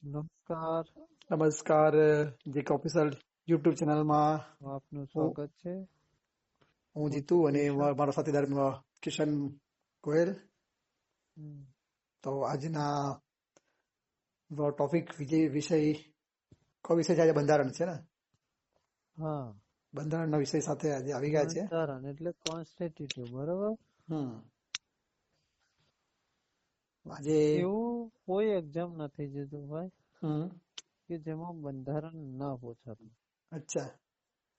નમસ્કાર. નમસ્કાર GK official YouTube ચેનલમાં આપનું હું સ્વાગત છે. હું જીતુ અને કિશન. મારો સાથીદાર કિશન ગોયલ. હમ. તો આજના ટોપિક વિષય કયો વિષય છે? આજે બંધારણ છે ને. હા, બંધારણના વિષય સાથે આજે આવી ગયા છે. બંધારણ એટલે કોન્સ્ટિટ્યુટિવ, બરોબર. આજે એવું કોઈ એક્ઝામ નથી જીતુભાઈ હમ કે જેમાં બંધારણ ના પૂછાતું. અચ્છા.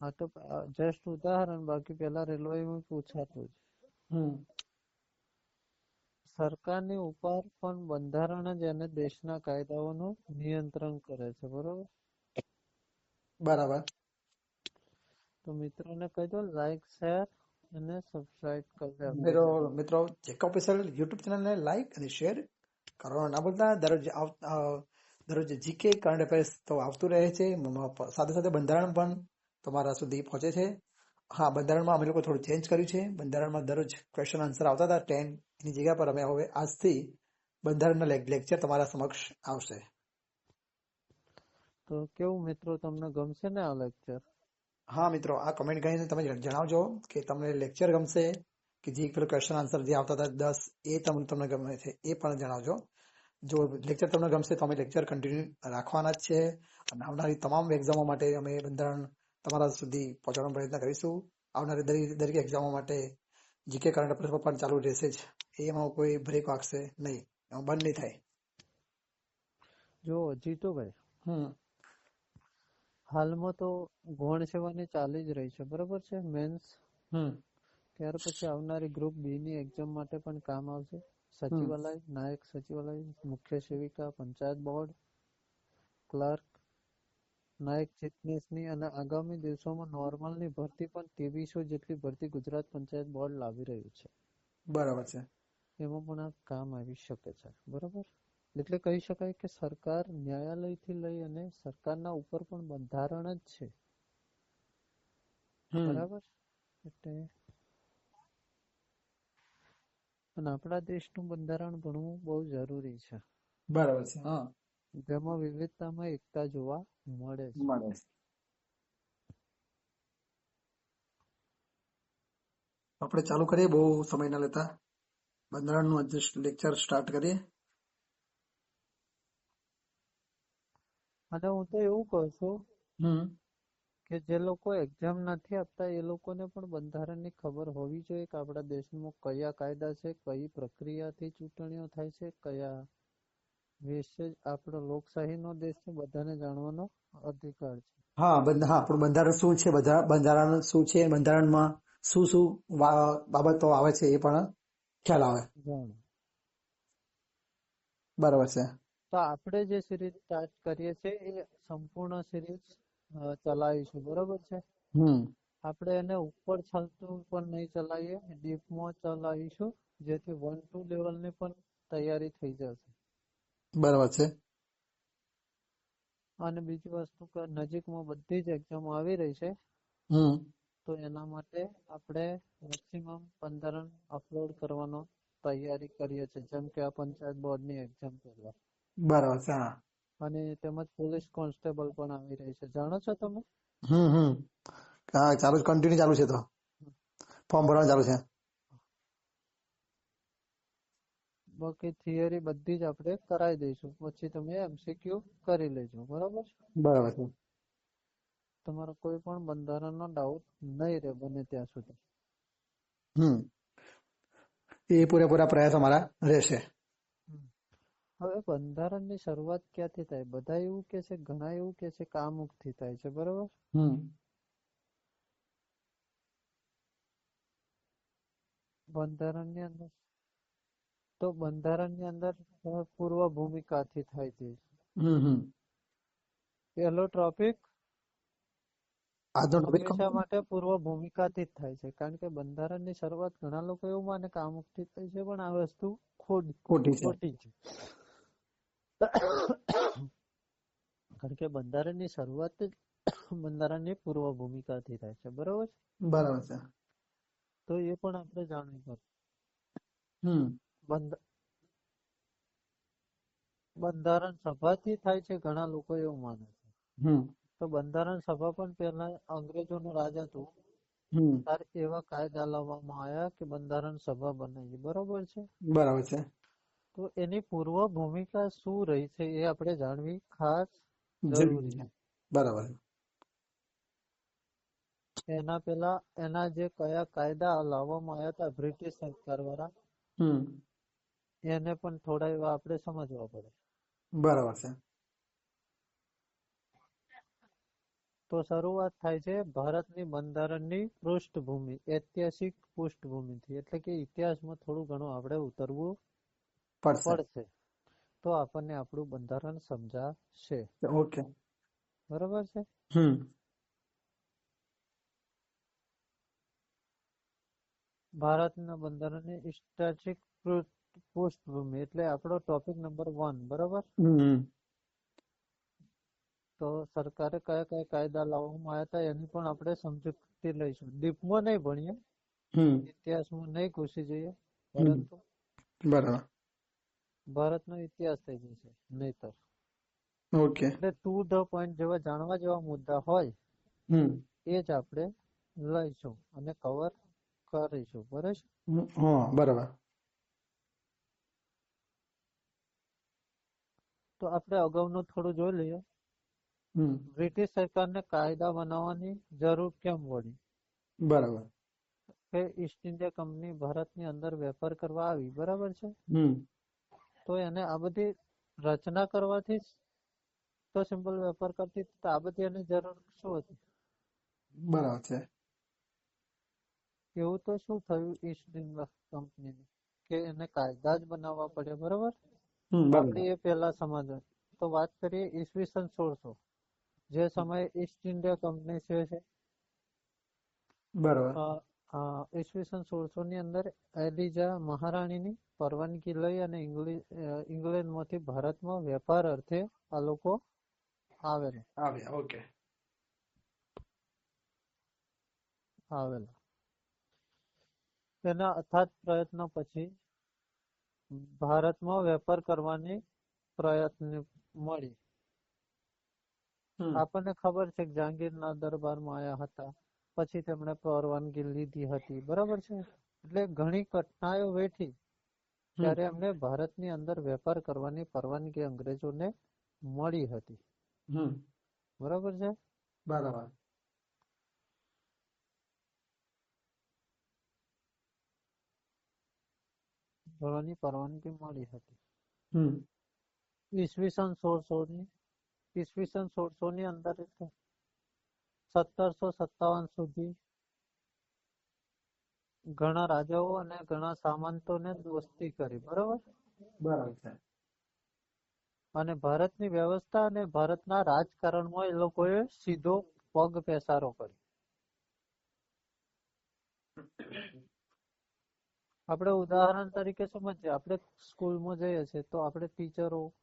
આ તો જસ્ટ ઉદાહરણ, બાકી પેલા રેલવેમાં પૂછાતું જ. સરકારની ઉપર પણ બંધારણ જ એને દેશના કાયદાઓનું નિયંત્રણ કરે છે, બરોબર. બરાબર. તો મિત્રોને કહી દો, લાઈક, શેર અને સબસ્ક્રાઇબ કરી દે આપણી મિત્રો ચેનલ. મિત્રો જીકે ઓફિશિયલ યુટ્યુબ ચેનલને લાઈક અને શેર કરવાનું ના ભૂલતા. દરરોજ જીકે કરંટ અફેર્સ તો આવતું રહે છે, સાથે સાથે બંધારણ પણ તમારા સુધી પહોંચે છે. હા, બંધારણમાં અમે લોકો થોડું ચેન્જ કર્યું છે. બંધારણમાં દરરોજ ક્વેશ્ચન આન્સર આવતા હતા 10, એની જગ્યા પર અમે હવે આજથી બંધારણના લેક્ચર તમારા સમક્ષ આવશે. તો કેવું મિત્રો, તમને ગમશે ને આ લેક્ચર? હા મિત્રો, આ કમેન્ટ કરીને તમે જણાવજો કે તમને લેક્ચર ગમશે કે જે પેલો ક્વેશ્ચન આન્સર જે આવતા હતા 10 એ તમને ગમે છે, એ પણ જણાવજો. જો લેક્ચર તમને ગમશે તો અમે લેક્ચર કન્ટિન્યુ રાખવાના જ છે, અને આવનારી તમામ એક્ઝામો માટે અમે બંધારણ તમારા સુધી પહોંચાડવાનો પ્રયત્ન કરીશું. આવનારી દરેક એક્ઝામો માટે જીકે કરંટ અફેર્સ પણ ચાલુ રહેશે જ. એમાં કોઈ બ્રેક વાગશે નહીં, એમાં બંધ નહીં થાય. જો જીતુભાઈ, હાલમાં તો ગૌણ સેવાની ચાલી જ રહી છે, બરોબર છે, મેન્સ. ત્યાર પછી આવનારી ગ્રુપ બી ની એક્ઝામ માટે પણ કામ આવશે. સચિવાલય, નાયક સચિવાલય, મુખ્ય સેવિકા, પંચાયત બોર્ડ, ક્લર્ક, નાયક ચીટનીસની અને આગામી દિવસોમાં નોર્મલની ભરતી પણ 2300 જેટલી ભરતી ગુજરાત પંચાયત બોર્ડ લાવી રહ્યું છે. બરાબર છે. એમાં પણ આ કામ આવી શકે છે, બરોબર. એટલે કહી શકાય કે સરકાર ન્યાયાલયથી લઈ અને સરકારના ઉપર પણ બંધારણ જ છે, બરાબર. એટલે અને આપણા દેશનું બંધારણ ભણવું બહુ જરૂરી છે. બરાબર છે. હા, જેમાં વિવિધતામાં એકતા જોવા મળે છે. આપણે ચાલુ કરીએ, બહુ સમય ના લેતા બંધારણનું લેક્ચર સ્ટાર્ટ કરીએ. અને હું તો એવું કહું છું કે જે લોકો એક્ઝામ નથી આપતા એ લોકોને પણ બંધારણની ખબર હોવી જોઈએ કે આપણા દેશમાં કયા કાયદા છે, કઈ પ્રક્રિયાથી ચૂંટણીઓ થાય છે, કયા વિશે. આપણો લોકશાહીનો દેશ છે, બધાને જાણવાનો અધિકાર છે. હા, આપણું બંધારણ શું છે, બંધારણ શું છે, બંધારણમાં શું શું બાબતો આવે છે એ પણ ખ્યાલ આવે. બરાબર છે. તો આપણે જે સિરીઝ સ્ટાર્ટ કરીએ છીએ એ સંપૂર્ણ સિરીઝ ચલાવીશું, બરોબર છે. આપણે એને ઉપર ચાલતું પણ નહીં ચલાવીએ, ડીપમાં ચલાવીશું, જેથી 1-2 લેવલની પણ તૈયારી થઈ જશે. બરાબર છે. અને બીજી વસ્તુ કે નજીકમાં બધી જ એક્ઝામ આવી રહી છે, તો એના માટે આપણે મેક્સિમમ બંધારણ અપલોડ કરવાનો તૈયારી કરીએ છીએ, જેમ કે આ પંચાયત બોર્ડની એક્ઝામ પહેલા. બરાબર છે. અને તેમજ પોલીસ કોન્સ્ટેબલ પણ આવી રહી છે, જાણો છો તમે? ચાલુ, કન્ટિન્યુ ચાલુ છે. તો ફોર્મ ભરવાનું ચાલુ છે. બાકી થિયરી બધી જ આપણે કરાવી દઈશું, પછી તમે MCQ કરી લેજો, બરાબર. બરાબર છે. તમારો કોઈ પણ બંધારણનો ડાઉટ નહીં રહે બને ત્યાં સુધી. એ પૂરેપૂરા પ્રયાસ અમારા રહેશે. હવે બંધારણની શરૂઆત ક્યાંથી થાય? બધા એવું કે છે, ઘણા એવું કે છે કે આમુખથી થાય છે, બરાબર. બંધારણની અંદર તો બંધારણની અંદર પૂર્વ ભૂમિકાથી થાય છે. પહેલો ટોપિક હંમેશા માટે પૂર્વ ભૂમિકાથી જ થાય છે, કારણ કે બંધારણની શરૂઆત ઘણા લોકો એવું માને કે આમુખથી થઈ છે, પણ આ વસ્તુ ખોટી છે. કારણ કે બંધારણની શરૂઆત જ બંધારણની પૂર્વ ભૂમિકાથી થાય છે, બરોબર. બરાબર છે. તો એ પણ આપણે જાણવું પડે. બંધારણ સભાથી થાય છે, ઘણા લોકો એવું માને છે. હમ તો બંધારણ સભા પણ પહેલા અંગ્રેજોનું રાજ હતું હમ ત્યારે એવા કાયદા લાવવામાં આવ્યા કે બંધારણ સભા બનાવી, બરોબર છે. બરાબર છે. તો એની પૂર્વ ભૂમિકા શું રહી છે એ આપણે જાણવી ખાસ જરૂરી જરૂરી છે. બરાબર. છે. એના પહેલા એના જે કયા કાયદા લાવવામાં આવ્યા હતા બ્રિટિશ સરકાર દ્વારા હમ એને પણ થોડા એવા આપણે સમજવા પડે. બરાબર છે. તો શરૂઆત થાય છે ભારતની બંધારણની પૃષ્ઠભૂમિ, ઐતિહાસિક પૃષ્ઠભૂમિથી, એટલે કે ઇતિહાસમાં થોડું ઘણું આપણે ઉતરવું પડશે. પડશે તો આપણને આપણું બંધારણ સમજાશે. ઓકે. બરોબર છે. હમ ભારતના બંધારણની ઐતિહાસિક પૃષ્ઠભૂમિ એટલે આપણો ટોપિક નંબર 1, બરોબર. હમ તો સરકારે કયા કયા કાયદા લાવવામાં આવ્યા હતા એની પણ આપણે સમજૂતી લઈશું. ડીપમાં નહીં ભણીએ, હમ ઇતિહાસમાં નહીં ઘૂસી જઈએ, હમ પરંતુ બરાબર. ભારતનો ઇતિહાસ થઈ જશે નહીતર. ઓકે. એટલે ટુ ધ પોઈન્ટ જેવા જાણવા જેવા મુદ્દા હોય હમ એ જ આપણે લઈશું અને કવર કરીશું, બરાબર. હા બરાબર. તો આપણે અગાઉનું થોડું જોઈ લઈએ. હમ બ્રિટિશ સરકારને કાયદા બનાવવાની જરૂર કેમ પડી? બરાબર. કે ઈસ્ટ ઇન્ડિયા કંપની ભારતની અંદર વેપાર કરવા આવી, બરાબર છે. હમ તો એને આ બધી રચના કરવાથી તો સિમ્પલ વેપાર કરતી, તો આ બધી એની જરૂર શું હતી? બરાબર છે. એવું તો શું થયું ઈસ્ટ ઇન્ડિયા કંપનીને કે એને કાયદા જ બનાવવા પડે, બરાબર. આપણે એ પહેલા સમજવા. તો વાત કરીએ ઈસવીસન 1600, જે સમયે ઈસ્ટ ઇન્ડિયા કંપની છે. બરાબર. ઈસવીસન 1600 ની અંદર એલિઝા મહારાણીની પરવાનગી લઈ અને ઇંગ્લેન્ડમાંથી ભારતમાં વેપાર અર્થે આ લોકો આવેલા. તેના અથાગ પ્રયત્નો પછી ભારતમાં વેપાર કરવાની પ્રયત્ન મળી. આપણને ખબર છે કે જહાંગીરના દરબારમાં આવ્યા હતા, પછી તેમણે પરવાનગી લીધી હતી, બરાબર છે. એટલે ઘણી ઘટનાઓ વેઠી ત્યારે એમને ભારતની અંદર વેપાર કરવાની પરવાનગી અંગ્રેજોને મળી હતી. બરાબર છે. બરાબર. પરવાનગી મળી હતી. ઈસવીસન 1600 ની અંદર 1757 સુધી ઘણા રાજાઓ અને ઘણા સામંતોને દોસ્તી કરી, બરાબર. બરાબર છે. અને ભારતની વ્યવસ્થા અને ભારતના રાજકારણમાં એ લોકોએ સીધો પગ પેસારો કર્યો. આપણે ઉદાહરણ તરીકે સમજીએ, આપણે સ્કૂલમાં જઈએ છીએ તો આપણે ટીચરો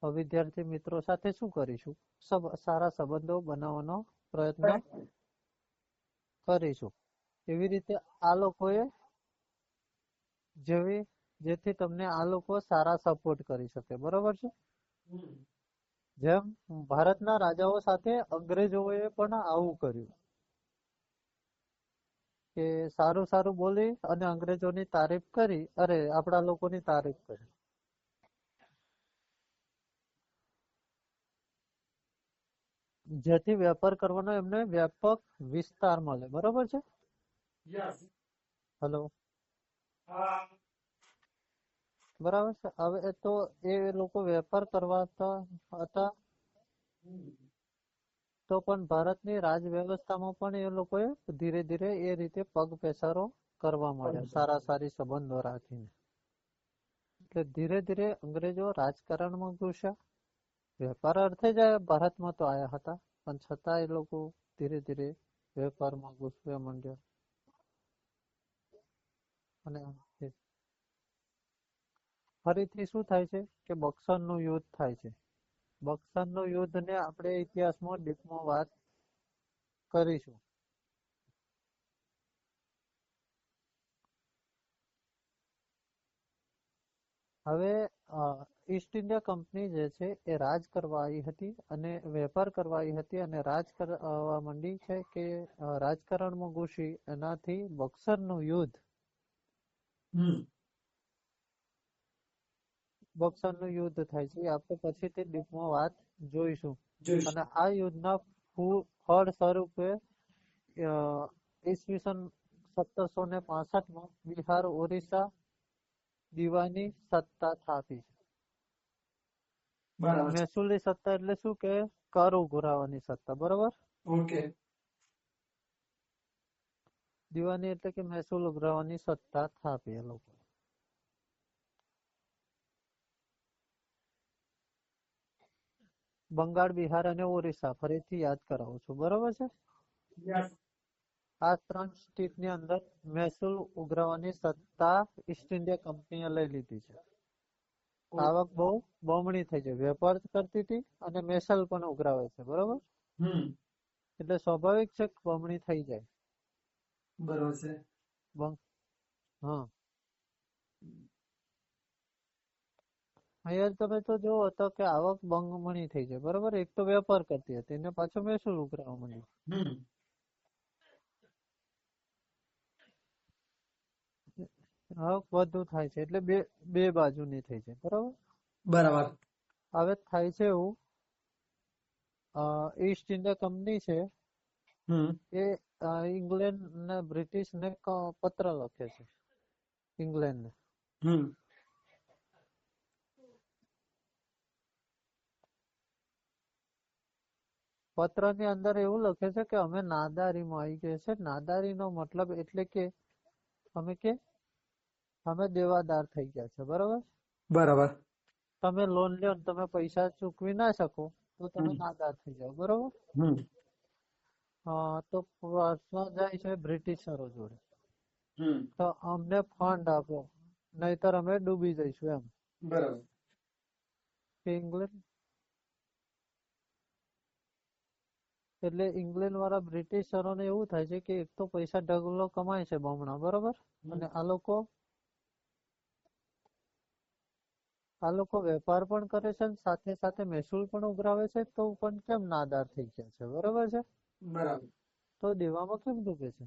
વિદ્યાર્થી મિત્રો સાથે શું કરીશું? સારા સંબંધો બનાવવાનો પ્રયત્ન કરીશું. એવી રીતે આ લોકોએ જેથી તમને આ લોકો સારા સપોર્ટ કરી શકે, બરોબર છે. જેમ ભારતના રાજાઓ સાથે અંગ્રેજોએ પણ આવું કર્યું કે સારું સારું બોલી અને અંગ્રેજોની તારીફ કરી, આપણા લોકોની તારીફ કરી. જેથી વેપાર કરવાનો એમને વ્યાપક વિસ્તાર મળે, બરોબર છે. હેલો. બરાબર છે. હવે તો એ લોકો વેપાર કરવા હતા તો પણ ભારતની રાજ વ્યવસ્થામાં પણ એ લોકોએ ધીરે ધીરે એ રીતે પગ પેસારો કરવા માંડ્યા, સારી સંબંધો રાખીને. એટલે ધીરે ધીરે અંગ્રેજો રાજકારણમાં ઘૂસ્યા. વેપાર અર્થે જ ભારતમાં તો આવ્યા હતા, પણ છતાં એ લોકો ધીરે ધીરે વેપારમાં ઘૂસવા માંડ્યા. અને ફરીથી શું થાય છે કે બક્સરનું યુદ્ધ થાય છે. બક્સરનું યુદ્ધને આપણે ઇતિહાસમાં ડીપમાં વાત કરીશું. હવે ઈસ્ટ ઇન્ડિયા કંપની જે છે એ રાજ કરવા આવી હતી અને વેપાર કરવા આવી હતી અને રાજ કરવા માંડી છે કે રાજકારણમાં ઘૂસી એનાથી બક્સરનું યુદ્ધ થાય છે. એ આપણે પછીથી ડીપમાં વાત જોઈશું. અને આ યુદ્ધના ફળ સ્વરૂપે ઈસવીસન 1765 બિહાર ઓરિસ્સા દીવાની સત્તા સ્થાપી. મહેસૂલી સત્તા એટલે શું કે કર ઉઘરાવવાની સત્તા, બરોબર. ઓકે. દીવાની એટલે કે મહેસૂલ ઉઘરાવવાની સત્તા સ્થાપી એ લોકો. બંગાળ, બિહાર અને ઓરિસ્સા ફરીથી યાદ કરાવું છું, બરોબર છે. આ 3 સ્ટેટની અંદર મહેસૂલ ઉઘરાવવાની સત્તા ઈસ્ટ ઇન્ડિયા કંપનીએ લઈ લીધી છે. આવક બહુ બમણી થઈ છે. વેપાર કરતી હતી અને મહેસૂલ પણ ઉઘરાવે છે, બરોબર. એટલે સ્વાભાવિક છે કે બમણી થઈ જાય. બરોબર છે. હા, અહીંયા તમે તો જોવો તો કે આવક બમણી થઈ જાય, બરોબર. એક તો વેપાર કરતી હતી અને પાછો મહેસૂલ ઉઘરાવવા માંડી. આવક વધુ થાય છે એટલે બે બાજુની થઈ છે, બરોબર. બરાબર. હવે થાય છે એવું, ઈસ્ટ ઇન્ડિયા કંપની છે એ ઇંગ્લેન્ડ ને બ્રિટિશ ને પત્ર લખે છે. ઇંગ્લેન્ડ ને પત્ર ની અંદર એવું લખે છે કે અમે નાદારીમાં આવી ગયા છે. નાદારીનો મતલબ એટલે કે અમે દેવાદાર થઈ ગયા છે, બરોબર. બરાબર. તમે લોન લ્યો ને તમે પૈસા ચૂકવી ના શકો તો તમે નાદાર થઈ જાઓ, બરોબર. તો પ્રશ્ન જાય છે બ્રિટિશરો જોડે, તો અમને ફંડ આપો નહીતર અમે ડૂબી જઈશું એમ. બરાબર. ઇંગ્લેન્ડ એટલે ઇંગ્લેન્ડ વાળા બ્રિટિશરોને એવું થાય છે કે એક તો પૈસા ઢગલો કમાય છે બમણા, બરોબર. અને આ લોકો વેપાર પણ કરે છે અને સાથે સાથે મહેસૂલ પણ ઉઘરાવે છે, તો પણ કેમ નાદાર થઈ ગયા છે, બરોબર છે. બરાબર. તો દેવામાં કેમ ડૂબે છે.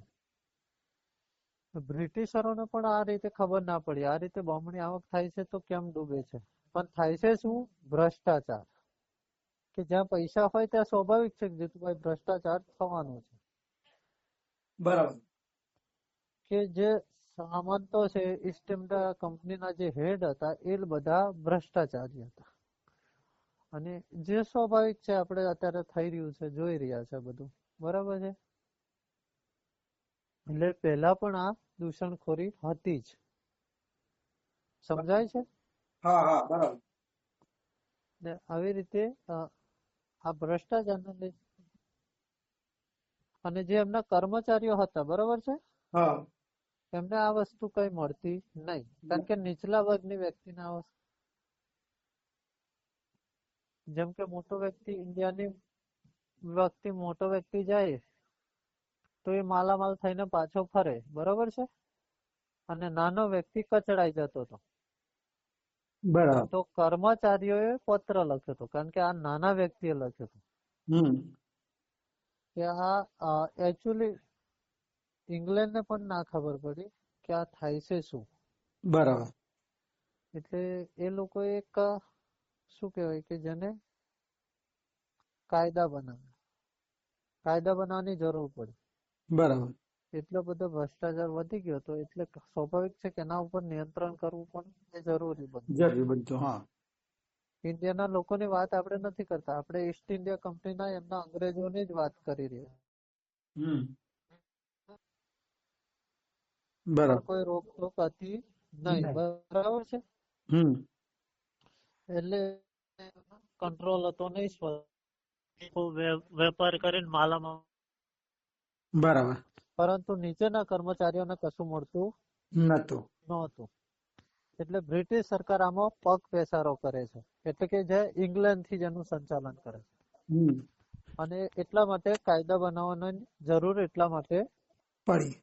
બ્રિટિશરોને પણ આ રીતે ખબર ના પડી. આ રીતે બમણી આવક થાય છે તો કેમ ડૂબે છે. પણ થાય છે શું? ભ્રષ્ટાચાર. કે જ્યાં પૈસા હોય ત્યાં સ્વાભાવિક છે કે જીતુભાઈ ભ્રષ્ટાચાર થવાનો છે. બરાબર. કે જે સામંતો છે ઈસ્ટ ઇન્ડિયા કંપનીના જે હેડ હતા એ બધા ભ્રષ્ટાચારી હતા. અને જે સ્વાભાવિક છે આપણે અત્યારે થઈ રહ્યું છે, જોઈ રહ્યા છે બધું, બરાબર છે. એટલે પહેલા પણ આ દૂષણખોરી હતી જ. સમજાય છે? હા હા, બરાબર. આવી રીતે આ ભ્રષ્ટાચારને લીધે અને જે એમના કર્મચારીઓ હતા, બરોબર છે, એમને આ વસ્તુ કઈ મળતી નહીં. કારણ કે નીચલા વર્ગની વ્યક્તિને આ વસ્તુ, જેમ કે મોટો વ્યક્તિ ઇન્ડિયાની મોટો વ્યક્તિ જાય તો એ માલામાલ થઈને પાછો ફરે, બરોબર છે. અને નાનો વ્યક્તિ કચડાઈ જતો હતો. બરાબર. તો કર્મચારીઓએ પત્ર લખ્યો હતો, કારણ કે આ નાના વ્યક્તિએ લખ્યો હતો કે આ એકચ્યુઅલી ઇંગ્લેન્ડને પણ ના ખબર પડી કે આ થાય છે શું. બરાબર. એટલે એ લોકો એક શું કહેવાય કે જેને કાયદા બનાવવાની જરૂર પડી. બરાબર. એટલો બધો ભ્રષ્ટાચાર વધી ગયો હતો એટલે સ્વાભાવિક છે કે એના ઉપર નિયંત્રણ કરવું પણ એ જરૂરી બન્યું. હા. ઇન્ડિયાના લોકોની વાત આપણે નથી કરતા, આપણે ઈસ્ટ ઇન્ડિયા કંપનીના એમના અંગ્રેજોની જ વાત કરી રહ્યા. બરાબર. કોઈ રોકટોક હતી નહીં, બરાબર છે. એટલે કંટ્રોલ હતો નહીં, વેપાર કરીને માલામાં. બરાબર. પરંતુ નીચેના કર્મચારીઓને કશું મળતું નહોતું. એટલે બ્રિટિશ સરકાર આમાં પગ પેસારો કરે છે, એટલે કે જે ઇંગ્લેન્ડ થી જેનું સંચાલન કરે છે. અને એટલા માટે કાયદા બનાવવાની જરૂર એટલા માટે પડી.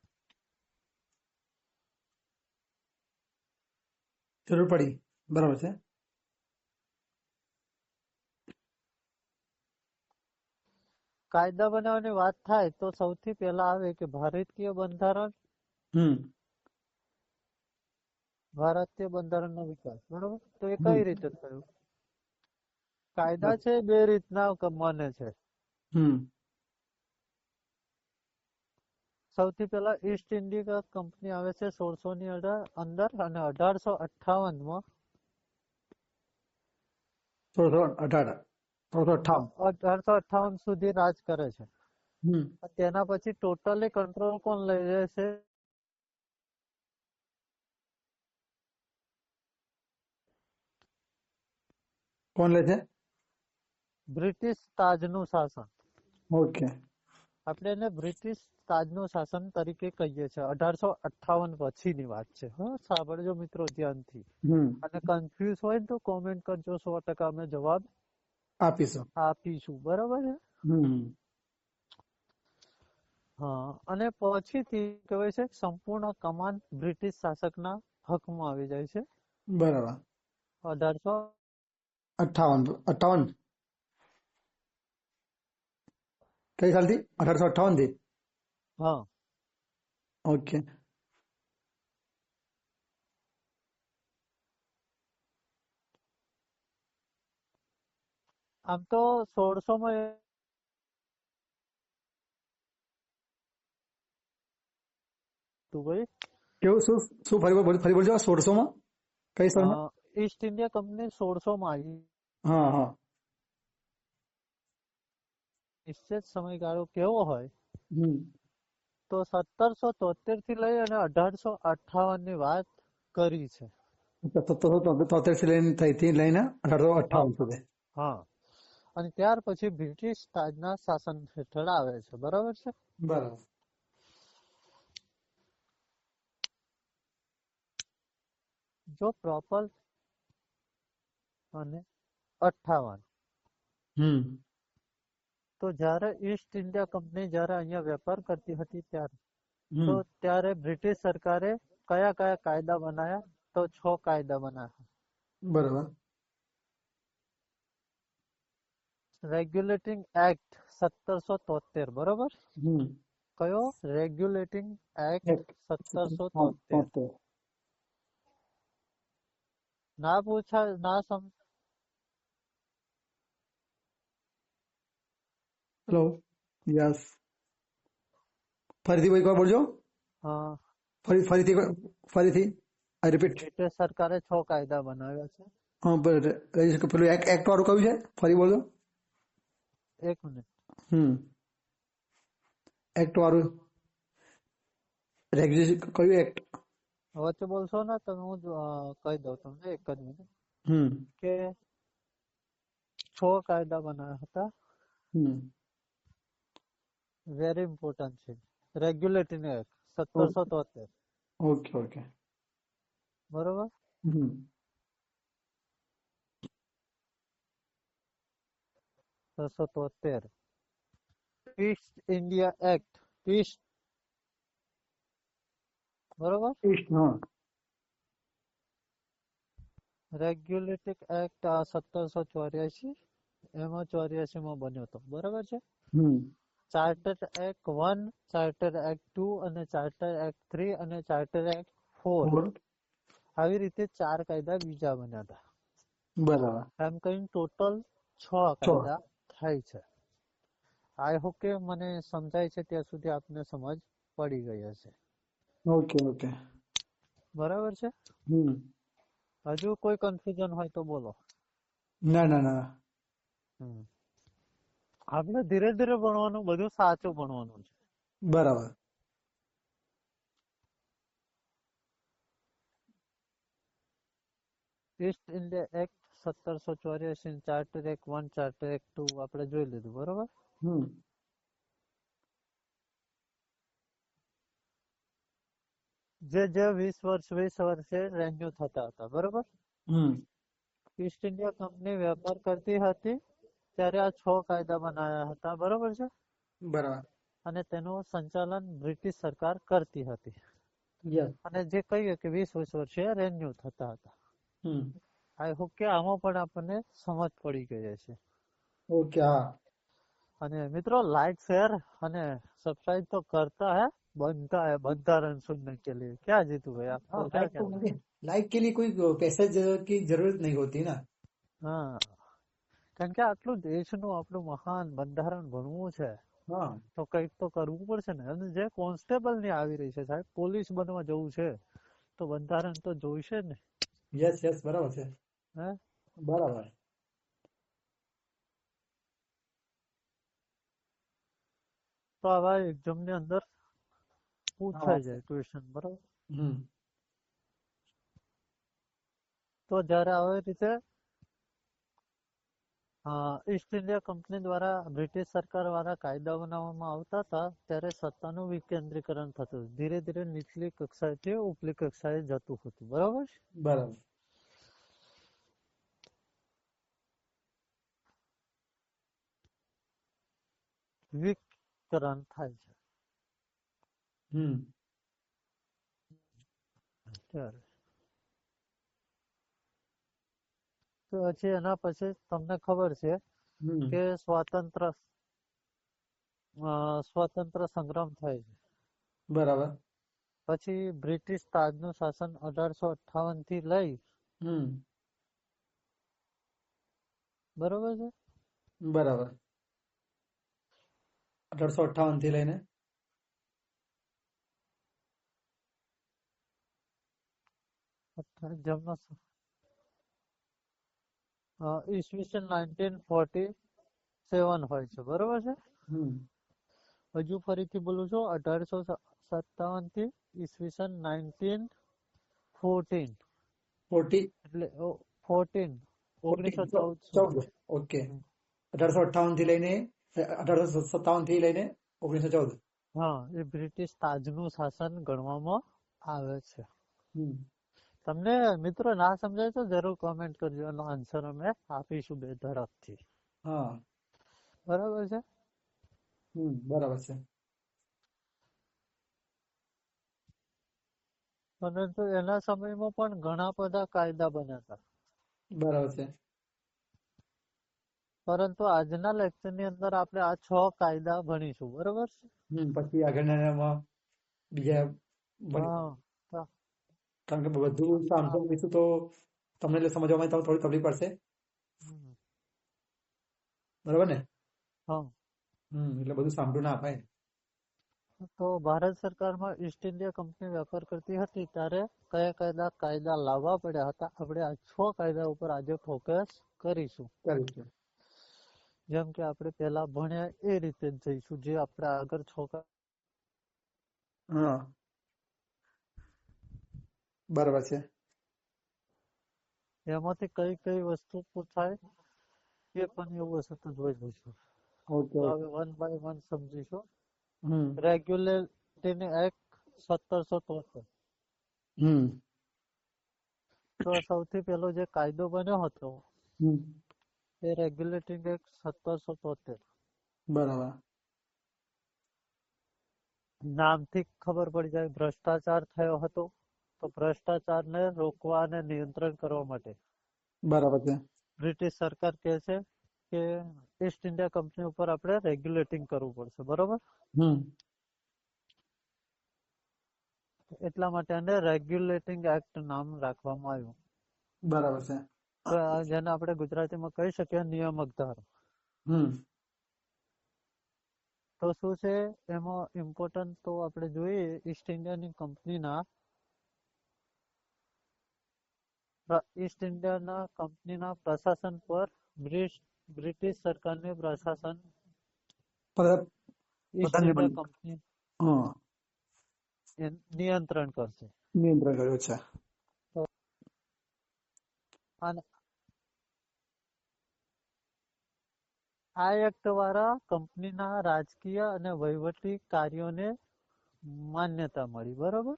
બરાબર છે. કાયદા બનાવવાની વાત થાય તો સૌથી પહેલા આવે કે ભારતીય બંધારણ, ભારતીય બંધારણનો વિકાસ, બરોબર? તો એ કઈ રીતે થયું? કાયદા છે બે રીતના મને છે. સૌથી પહેલા ઈસ્ટ ઇન્ડિયા કંપની આવે છે 1600 ની અંદર અને 1858 માં 1858 સુધી રાજ કરે છે. તેના પછી ટોટલી કંટ્રોલ કોણ લઈ લે છે? કોણ લે છે? બ્રિટિશ તાજનું શાસન. ઓકે. આપણે એને બ્રિટિશ તાજનું શાસન તરીકે કહીએ છીએ. 1858 પછીની વાત છે. હા, સાંભળજો મિત્રો ધ્યાનથી. અને કન્ફ્યુઝ હોય ને તો કોમેન્ટ કરજો, 100% અમે જવાબ આપીશું. બરાબર છે? હા, અને પછીથી કહેવાય છે સંપૂર્ણ કમાન બ્રિટિશ શાસકના હકમાં આવી જાય છે. બરાબર. 1858 કઈ સાલથી? 1858 થી. હા. ઓકે. આમ તો 1600 માં ભાઈ કેવું? શું ફરી બોલજો. 1600 માં કઈ સાલમાં? ઈસ્ટ ઇન્ડિયા કંપની 1600 માં આવી. હા હા. નિશ્ચિત સમયગાળો કેવો હોય તો 1773 થી લઈ અને 1858 ની વાત કરી છે. 1773 થી લઈને 1858 સુધી. હા, અને ત્યાર પછી બ્રિટિશ તાજના શાસન હેઠળ આવે છે. બરાબર છે? બરાબર. જો પ્રોપર અને 58 તો જયારે ઈસ્ટ ઇન્ડિયા કંપની જયારે અહીંયા વેપાર કરતી હતી ત્યારે બ્રિટિશ સરકારે કયા કયા કાયદા બનાયા? તો 6 કાયદા બનાયા. બરાબર. Regulating act 1773. બરોબર? કયો? Regulating act 1773. ના પૂછા ના સમ હેલો. યસ. ફરીથી એકવાર બોલજો. હા. ફરીથી આઈ રિપીટ. બ્રિટિશ સરકારે 6 કાયદા બનાવ્યા છે. હા, પેલું એક્ટ વાળું કયું છે? ફરી બોલજો. એક મિનિટ. એક્ટ વાળું રેગ્યુલેશન કયું એક્ટ? વચ્ચે બોલશો ને તમે, હું કહી દઉં તમને. એક જ મિનિટ. કે 6 કાયદા બનાવ્યા હતા. વેરી ઇમ્પોર્ટન્ટ છે. Regulating act 1773. Okay okay. બરોબર? 1773. East India act. ઈસ્ટ. બરોબર? Regulating act 1784. એમાં 84 માં બન્યો હતો. બરોબર છે? ચાર્ટર એક્ટ 1, ચાર્ટર એક્ટ 2 અને ચાર્ટર એક્ટ 3 અને ચાર્ટર એક્ટ 4. આવી રીતે 4 કાયદા બીજા બન્યા હતા. બરાબર. એમ કહીને ટોટલ 6 કાયદા થાય છે. આઈ હોપ કે મને સમજાય છે ત્યાં સુધી આપને સમજ પડી ગઈ હશે. Okay okay. બરાબર છે? હજુ કોઈ કન્ફ્યુઝન હોય તો બોલો. ના ના ના. આપણે ધીરે ધીરે ભણવાનું, બધું સાચું ભણવાનું છે. બરાબર. East India act 1784, charter act 1, charter act 2 આપણે જોઈ લીધું. બરોબર? જે 20 વર્ષે રેન્યુ થતા હતા. બરોબર? ઈસ્ટ ઇન્ડિયા કંપની વેપાર કરતી હતી ત્યારે આ 6 કાયદા બનાવ્યા હતા. બરોબર છે? બરાબર. અને તેનું સંચાલન બ્રિટિશ સરકાર કરતી હતી. અને જે કહીએ કે 20 વર્ષે રેન્યુ થતા હતા. આઈ હોપ કે આમાં પણ આપણને સમજ પડી ગઈ હશે. ઓકે. હા. અને મિત્રો लाइक शेयर અને सब्सक्राइब तो करता है बनता है बंधारण सुनने के लिए। क्या जीतू भाई आपको क्या लाइक तो कहना है? मुझे लाइक के लिए कोई पैसे की जरूरत नहीं होती ना। હા, કારણ કે આટલું દેશનું આપણું મહાન બંધારણ ભણવું છે હા તો કંઈક તો કરવું પડશે ને। અને જે કોન્સ્ટેબલ ની આવી રહી છે સાહેબ, પોલીસ બનવા જવું છે તો બંધારણ તો જોઈશે ને। યસ યસ બરાબર છે હે બરાબર। તો આવા એક્ઝામ ની અંદર હા પૂછાઈ વાત છે। જાય ક્વેશ્ચન, બરાબર। હમ તો જયારે આવી રીતે ઈસ્ટ ઇન્ડિયા કંપની દ્વારા બ્રિટિશ સરકાર દ્વારા કાયદા બનાવવામાં આવતા હતા ત્યારે સત્તાનું વિકેન્દ્રીકરણ થતું, ધીરે ધીરે નીચલી કક્ષાએથી ઉપલી કક્ષાએ જતું હતું, બરાબર। બરાબર વિકરણ થાય છે હમ ત્યારે। તો પછી એના પછી તમને ખબર છે હમ કે સ્વાતંત્ર સંગ્રામ થાય છે। બરાબર પછી બ્રિટિશ તાજનું શાસન 1858 થી લઈ, હમ બરોબર છે, બરાબર 1858 થી લઈને જેમનો ઈસવીસન 1947 હોય છે, બરોબર છે। હમ હજુ ફરીથી બોલું છું, 1857 થી ઈસવીસન 1914 40 એટલે 14 1914 14 સુધી। ઓકે 1858 થી લઈને 1857 થી લઈને 1914 હા, એ બ્રિટિશ તાજનું શાસન ગણવામાં આવે છે। હમ તમને મિત્રો ના સમજાય તો જરૂર કોમેન્ટ કરજો, એનો આન્સર અમે આપીશું બે તરફથી, હા બરાબર છે। બરાબર છે પરંતુ એના સમયમાં પણ ઘણા બધા કાયદા બન્યા હતા, બરાબર છે પરંતુ આજના લેક્ચરની અંદર આપણે આ 6 કાયદા ભણીશું, બરોબર છે। પછી આગળના બીજા હા, તો- કારણ કે બધું સાંભળો લઈશું તો તમને એટલે સમજવામાં થોડી તકલીફ પડશે, હમ, બરાબર ને। હા। એટલે બધું સાંભળ્યું ના અપાય। તો ભારત સરકારમાં ઈસ્ટ ઇન્ડિયા કંપની વેપાર કરતી હતી ત્યારે કયા કાયદા લાવવા પડ્યા હતા, આપણે આ 6 કાયદા ઉપર આજે ફોકસ કરીશું। કરીશું જેમ કે આપણે પહેલા ભણ્યા એ રીતે જ જઈશું, જે આપણે આગળ 6 હા બરાબર છે એમાંથી કઈ કઈ વસ્તુ પૂછાય એ પણ એવું હશે તો જોઈ લઈશું। ઓકે તો ઓકે હવે 1 બાય 1 સમજીશું। હમ રેગ્યુલેટિંગ એક્ટ 1773, હમ તો સૌથી પહેલો જે કાયદો બન્યો હતો હમ એ રેગ્યુલેટિંગ એક્ટ 1773। બરાબર નામથી ખબર પડી જાય ભ્રષ્ટાચાર થયો હતો, તો ભ્રષ્ટાચારને રોકવા અને નિયંત્રણ કરવા માટે બરાબર છે બ્રિટિશ સરકાર કહે છે કે ઈસ્ટ ઇન્ડિયા કંપની ઉપર આપણે રેગ્યુલેટિંગ કરવું પડશે, બરોબર। હમ એટલા માટે એને રેગ્યુલેટિંગ એક્ટ નામ રાખવામાં આવ્યું, બરાબર છે તો જેને આપણે ગુજરાતીમાં કહી શકીએ નિયામક ધારો। હમ તો શું છે એમાં ઇમ્પોર્ટન્ટ તો આપણે જોઈએ, ઈસ્ટ ઇન્ડિયાની કંપનીના પ્રશાસન પર બ્રિટિશ સરકારની પ્રશાસન ઈસ્ટ ઇન્ડિયા કંપની હા નિયંત્રણ કરશે। નિયંત્રણ કર્યું છે અને આ એક્ટ દ્વારા કંપનીના રાજકીય અને વહીવટી કાર્યોને માન્યતા મળી, બરોબર।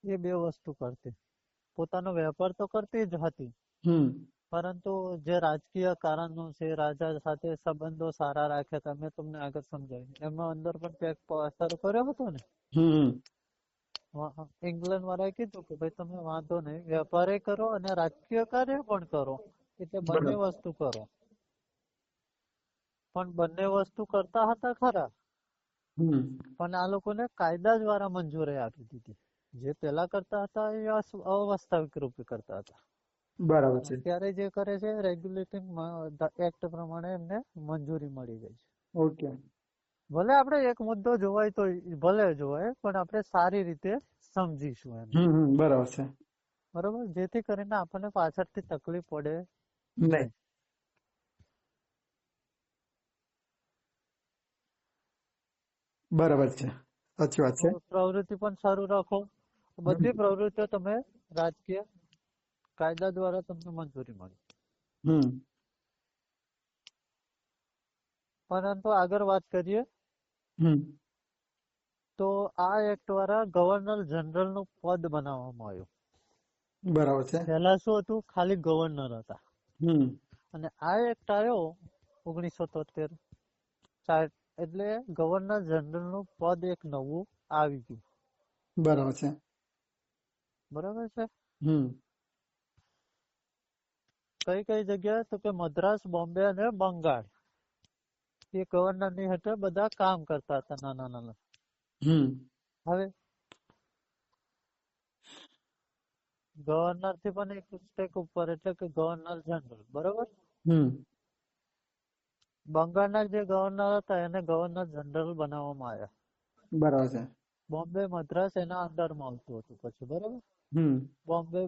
એ બે વસ્તુ કરતી, પોતાનો વેપાર તો કરતી જ હતી, પરંતુ જે રાજકીય કારણો છે, રાજા સાથે સંબંધો સારા રાખ્યા હતા, મેં તમને આગળ સમજાવ્યું, એમાં અંદર પણ ક્યાંક અસર કર્યો હતો ને। ઇંગ્લેન્ડ વાળાએ કીધું કે ભાઈ તમે વાંધો નહીં, વેપારે કરો અને રાજકીય કાર્ય પણ કરો, એટલે બંને બરાબર. વસ્તુ કરો. પણ બંને વસ્તુ કરતા હતા ખરા, હમ પણ આ લોકોને કાયદા દ્વારા મંજૂરી આપી દીધી. જે પેલા કરતા હતા એ અવાસ્તવિક રૂપે કરતા હતા. બરાબર છે. અત્યારે જે કરે છે રેગ્યુલેટિંગ એક્ટ પ્રમાણે એમને મંજૂરી મળી ગઈ છે. ઓકે. ભલે આપણે એક મુદ્દો જોવાય તો ભલે જોવાય, પણ આપણે સારી રીતે સમજીશું એમ. બરાબર છે. બરોબર, જેથી કરીને આપણને પાછળથી તકલીફ પડે નહીં. નહીં. બરાબર છે, સાચી વાત છે. પ્રવૃત્તિ પણ સારું રાખો. બધી પ્રવૃત્તિઓ તમે રાજકીય કાયદા દ્વારા તમને મંજૂરી મળી. પરંતુ આગળ વાત કરીએ તો આ એક્ટ દ્વારા ગવર્નર જનરલ નું પદ બનાવવામાં આવ્યું. બરાબર છે. પહેલા શું હતું, ખાલી ગવર્નર હતા. અને આ એક્ટ આવ્યો 1973, એટલે ગવર્નર જનરલ નું પદ એક નવું આવી ગયું. બરાબર છે. બરાબર છે. કઈ કઈ જગ્યાએ તો કે મદ્રાસ, બોમ્બે અને બંગાળ એ ગવર્નર ની હેઠળ બધા કામ કરતા હતા નાના નાના. હવે ગવર્નર થી પણ એક સ્ટેક ઉપર, એટલે કે ગવર્નર જનરલ. બરોબર. બંગાળના જે ગવર્નર હતા એને ગવર્નર જનરલ બનાવવામાં આવ્યા. બરાબર છે. બોમ્બે, મદ્રાસ એના અંડરમાં આવતું હતું પછી. બરોબર. બોમ્બે,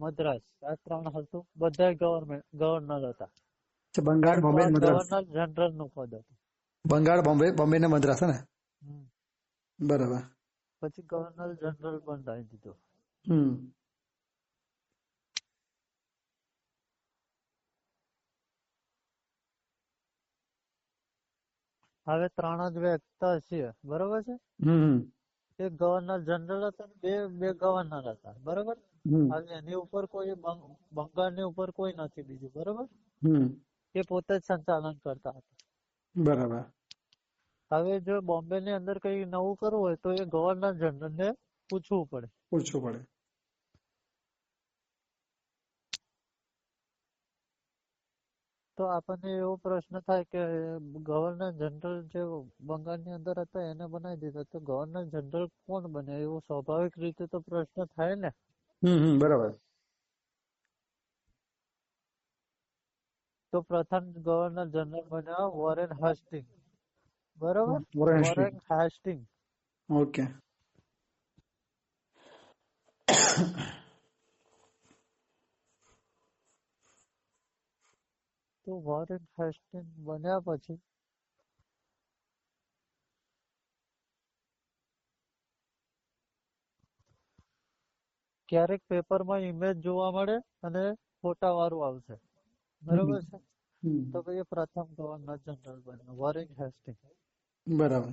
મદ્રાસ આ ત્રણ હતું, બધા ગવર્નર હતા. બંગાળ, બોમ્બે, મદ્રાસ. ગવર્નર જનરલ નું પદ હતું. બંગાળ, બોમ્બે ને મદ્રાસ ને. બરાબર. પછી ગવર્નર જનરલ બનાવી દીધું. હવે ત્રણ જ વ્યક્તિ છે. બરોબર છે. એક ગવર્નર જનરલ હતા, બે ગવર્નર હતા. બરોબર. હવે એની ઉપર કોઈ બંગાળની ઉપર કોઈ નથી બીજું. બરોબર. એ પોતે જ સંચાલન કરતા હતા. બરાબર. હવે જો બોમ્બે ની અંદર કઈ નવું કરવું હોય તો એ ગવર્નર જનરલ ને પૂછવું પડે. તો આપણને એવો પ્રશ્ન થાય કે ગવર્નર જનરલ જે બંગાળની અંદર હતા એને બનાવી દીધા, તો ગવર્નર જનરલ કોણ બને? એવો સ્વાભાવિક રીતે તો પ્રશ્ન થાય ને. બરાબર. તો પ્રથમ ગવર્નર જનરલ બન્યા વોરેન હાસ્ટિંગ. બરોબર. વોરેન હાસ્ટિંગ. ઓકે. તો વોરેન હાસ્ટિંગ બન્યા પછી ક્યારેક પેપરમાં ઇમેજ જોવા મળે અને ફોટા વાળું આવશે. બરોબર છે. તો ભાઈ પ્રથમ ગવર્નર જનરલ બન્યા વોરેન હાસ્ટિંગ. બરાબર.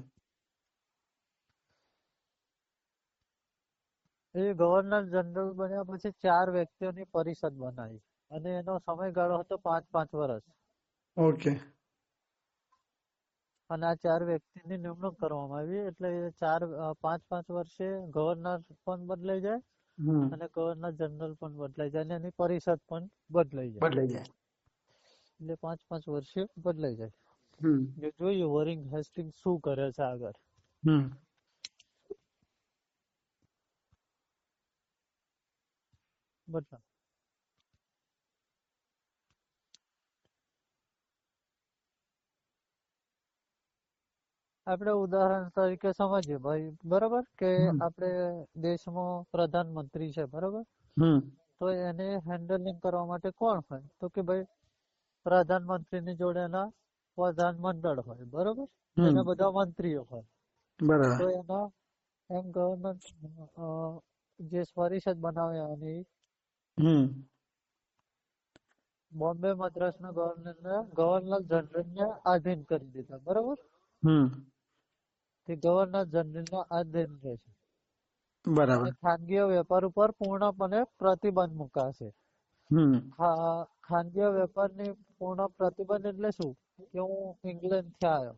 એ ગવર્નર જનરલ બન્યા પછી 4 વ્યક્તિઓની પરિષદ બનાવી અને એનો સમયગાળો હતો 5-5 વર્ષ. ઓકે. અને આ 4 વ્યક્તિની નિમણૂક કરવામાં આવી, એટલે 5-5 વર્ષે ગવર્નર પણ બદલાઈ જાય અને ગવર્નર જનરલ પણ બદલાઈ જાય અને એની પરિષદ પણ બદલાઈ જાય. એટલે 5-5 વર્ષે બદલાઈ જાય. જોઈએ વોરેન હાસ્ટિંગ શું કરે છે આગળ. બદલા આપણે ઉદાહરણ તરીકે સમજીએ ભાઈ. બરોબર કે આપણે દેશમાં પ્રધાનમંત્રી છે. બરોબર. તો એને હેન્ડલિંગ કરવા માટે કોણ હોય? તો કે ભાઈ પ્રધાનમંત્રીની જોડે એના પ્રધાનમંડળ હોય. બરોબર. એના બધા મંત્રીઓ હોય. તો એના એમ ગવર્નર જે પરિષદ બનાવ્યા અને બોમ્બે મદ્રાસ ના ગવર્નર જનરલ ને આધીન કરી દીધા. બરોબર. તે ગવર્નર જનરલ ના આધીન રહેશે. બરાબર. ખાનગી વેપાર ઉપર પૂર્ણપણે પ્રતિબંધ મુકાશે. ખાનગી વેપારની પૂર્ણ પ્રતિબંધ એટલે શું કે હું ઇંગ્લેન્ડ થી આવ્યો,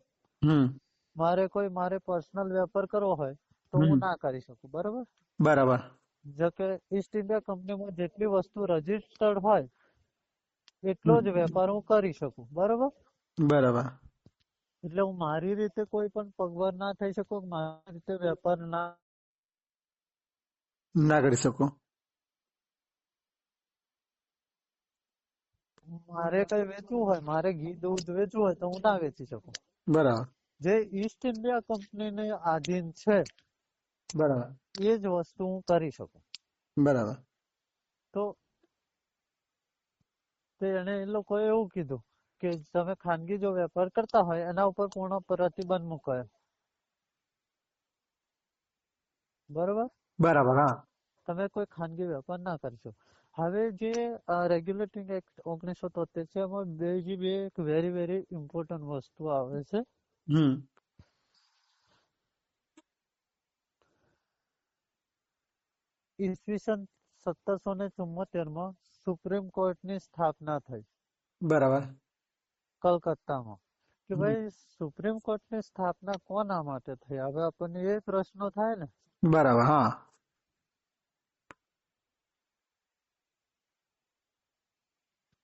મારે પર્સનલ વેપાર કરવો હોય તો હું ના કરી શકું. બરોબર. બરાબર. જો કે ઈસ્ટ ઇન્ડિયા કંપનીમાં જેટલી વસ્તુ રજીસ્ટર્ડ હોય એટલો જ વેપાર હું કરી શકું. બરોબર. બરાબર. એટલે હું મારી રીતે કોઈ પણ પગભર ના થઈ શકું, મારી રીતે વેપાર ના કરી શકો. મારે કઈ વેચવું હોય, મારે ઘી દૂધ વેચવું હોય તો હું ના વેચી શકું. બરાબર. જે ઈસ્ટ ઇન્ડિયા કંપનીને આધીન છે બરાબર. એ જ વસ્તુ હું કરી શકું. બરાબર. તો એને એ લોકોએ એવું કીધું કે તમે ખાનગી જો વેપાર કરતા હોય એના ઉપર પૂર્ણ પ્રતિબંધ મૂકાયો. બરોબર. બરાબર. હા. તમે કોઈ ખાનગી વેપાર ના કરશો. હવે જે રેગ્યુલેટિંગ એક્ટ 1973 છે એમાં બે એક વેરી ઇમ્પોર્ટન્ટ વસ્તુ આવે છે. ઈસવીસન 1774 સુપ્રીમ કોર્ટની સ્થાપના થઈ. બરાબર. કલકત્તામાં. કે ભાઈ સુપ્રીમ કોર્ટની સ્થાપના કોના માટે થઈ? હવે આપણને એ પ્રશ્નો થાય ને. બરાબર. હા.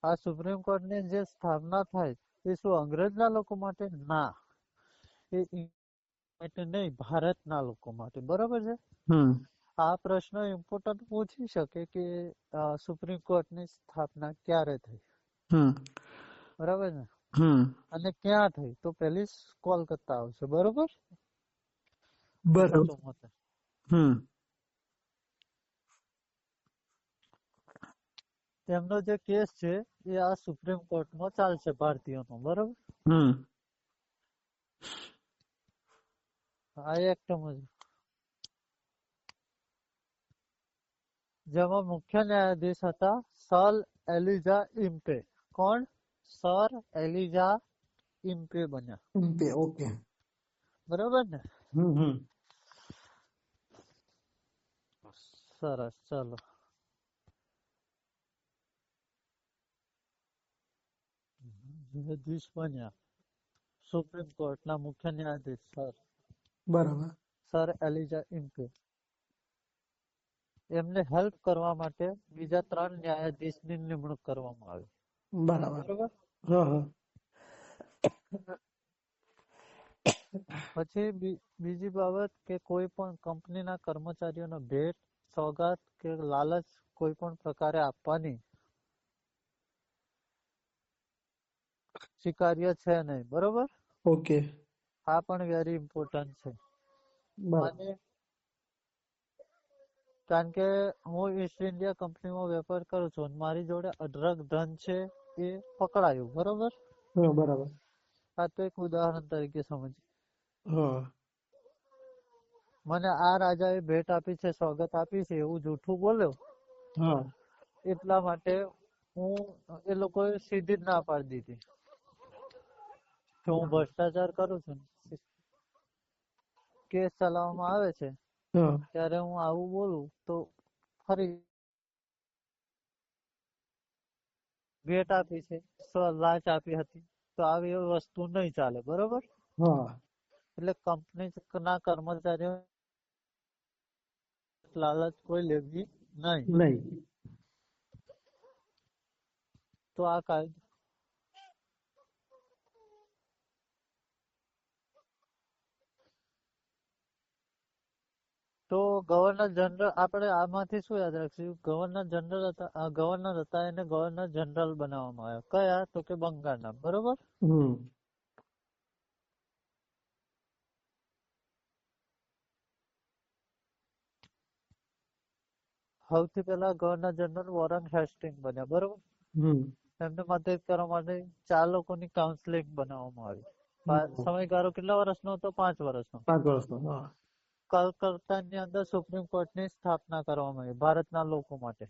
આ સુપ્રીમ કોર્ટની જે સ્થાપના થાય એ શું અંગ્રેજના લોકો માટે? ના, એ નહીં, ભારતના લોકો માટે. બરોબર છે. આ પ્રશ્ન ઇમ્પોર્ટન્ટ પૂછી શકે કે સુપ્રીમ કોર્ટની સ્થાપના ક્યારે થઈ? બરાબર ને. અને ક્યાં થઈ? તો પેલી કોલકાતા આવશે. બરોબર. તેમનો જે કેસ છે એ આ સુપ્રીમ કોર્ટમાં ચાલશે ભારતીયોનો. બરોબર. આ એક્ટ જેમાં મુખ્ય ન્યાયાધીશ હતા સર એલિઝા ઇમ્પે. કોણ? સર એલિઝા ઇમ્પે બન્યા. ઓકે. બરોબર ને. સરસ. ચલો. ન્યાયાધીશ બન્યા સુપ્રીમ કોર્ટના મુખ્ય ન્યાયાધીશ સર. બરાબર. Sir Elijah Impey. એમને હેલ્પ કરવા માટે બીજા 3 ન્યાયાધીશની નિમણૂક કરવામાં આવી. બરાબર. પછી બીજી બાબત કે કોઈ પણ કંપનીના કર્મચારીઓને ભેટ, સોગાત કે લાલચ કોઈ પણ પ્રકારે આપવાની સ્વીકાર્ય છે નહીં. બરોબર. ઓકે. આ પણ વેરી ઇમ્પોર્ટન્ટ છે. કારણ કે હું ઈસ્ટ ઇન્ડિયા કંપનીમાં વેપાર કરું છું, મારી જોડે અઢળક ધન છે એ પકડાયું. બરોબર. બરાબર. આ તો એક ઉદાહરણ તરીકે સમજ. મને આ રાજાએ ભેટ આપી છે, સોગત આપી છે એવું જૂઠું બોલ્યો એટલા માટે હું એ લોકોએ સીધી જ ના પાડી દીધી કે હું ભ્રષ્ટાચાર કરું છું. કેસ ચલાવવામાં આવે છે ત્યારે હું આવું બોલું તો ફરી ભેટ આપી છે, લાંચ આપી હતી તો આવી વસ્તુ નહીં ચાલે. બરોબર. એટલે કંપની ના કર્મચારીઓ લાલચ કોઈ લેવી નહીં. તો આ કાયદો તો ગવર્નર જનરલ, આપણે આમાંથી શું યાદ રાખશું? ગવર્નર હતા એને ગવર્નર જનરલ બનાવવામાં આવ્યા. કયા? તો કે બંગાળના. બરોબર. સૌથી પહેલા ગવર્નર જનરલ વોરન હેસ્ટિંગ બન્યા. બરોબર. એમને મદદ કરવા માટે 4 લોકોની કાઉન્સિલિંગ બનાવવામાં આવી. સમયગાળો કેટલા વર્ષનો હતો? 5 વર્ષનો. 5 વર્ષનો. કલકત્તાની અંદર સુપ્રીમ કોર્ટની સ્થાપના કરવામાં આવી ભારતના લોકો માટે.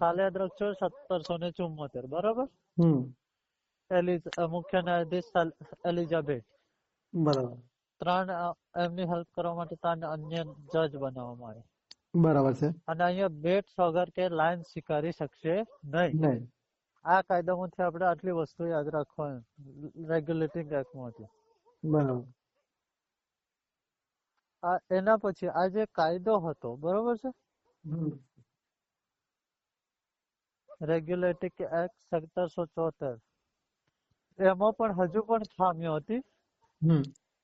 સાલ યાદ રાખજો 1774. બરોબર. મુખ્ય ન્યાયાધીશ એલિઝાબેથ. બરાબર. 3 એમની હેલ્પ કરવા માટે 3 અન્ય જજ બનાવવામાં આવ્યા. બરાબર છે. અને અહીંયા ભેટ, સોગાત કે લાંચ સ્વીકારી શકશે નહીં. આ કાયદામાંથી આપણે આટલી વસ્તુ યાદ રાખવાની રેગ્યુલેટિંગ એક્ટમાંથી. બરાબર. એના પછી આ જે કાયદો હતો બરોબર છે, રેગ્યુલેટિંગ એક્ટ 1774, એમાં પણ હજુ પણ ખામીઓ હતી,